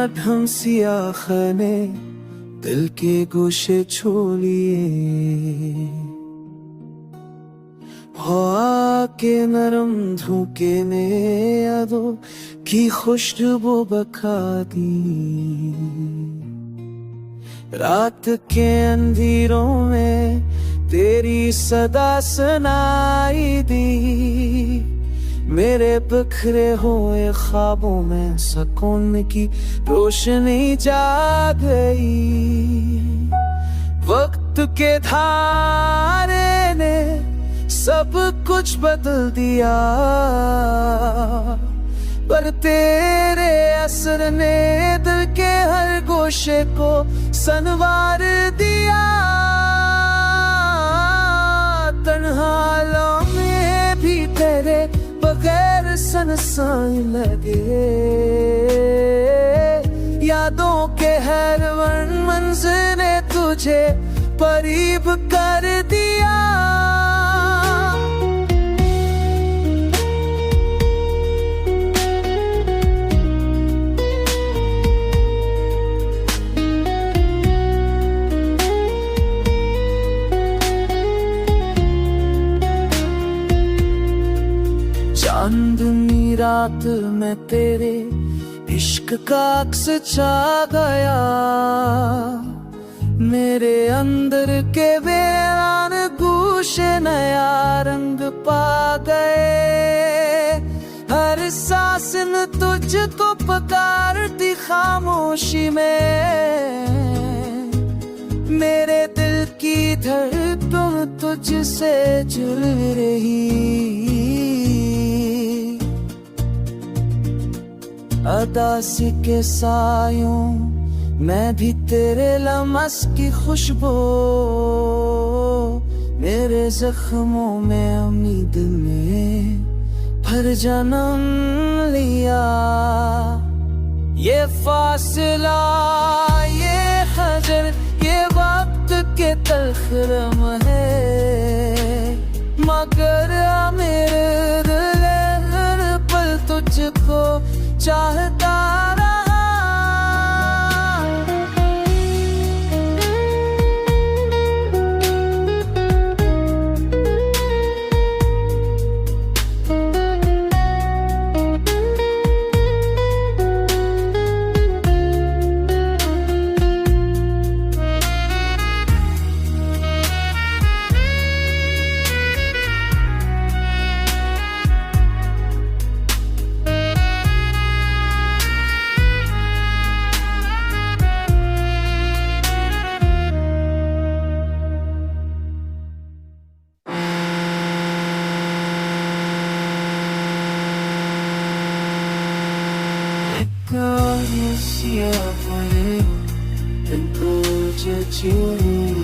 ढंग सिया खने दिल के गोशे छोलिए हवा के नरम धोखे ने यादों की खुशबू बखा दी रात के अंधेरों में तेरी सदा सुनाई दी मेरे बिखरे हुए ख्वाबों में सुकून की रोशनी जाग गई वक्त के धारे ने सब कुछ बदल दिया पर तेरे असर ने दिल के हर गोशे को संवार दिया तन्हा लम्हे भी तेरे बगैर सनसाई लगे यादों के हर मंज़र ने तुझे करीब कर दिया चांदनी रात में तेरे इश्क का अक्स छा गया मेरे अंदर के वीरान गूशे नया रंग पा गए हर सांस न तुझको पुकारती खामोशी में मेरे दिल की धड़कन तुझसे जुड़ रही अदासी के सायों मैं भी तेरे लमस की खुशबू मेरे जख्मों में उम्मीद ने भर जन्म लिया ये फासला ये हजर ये वक्त के तल्ख रम है मगर मेरे दिल हर पल तुझको चाहता रहा Siapa yang tentu jujur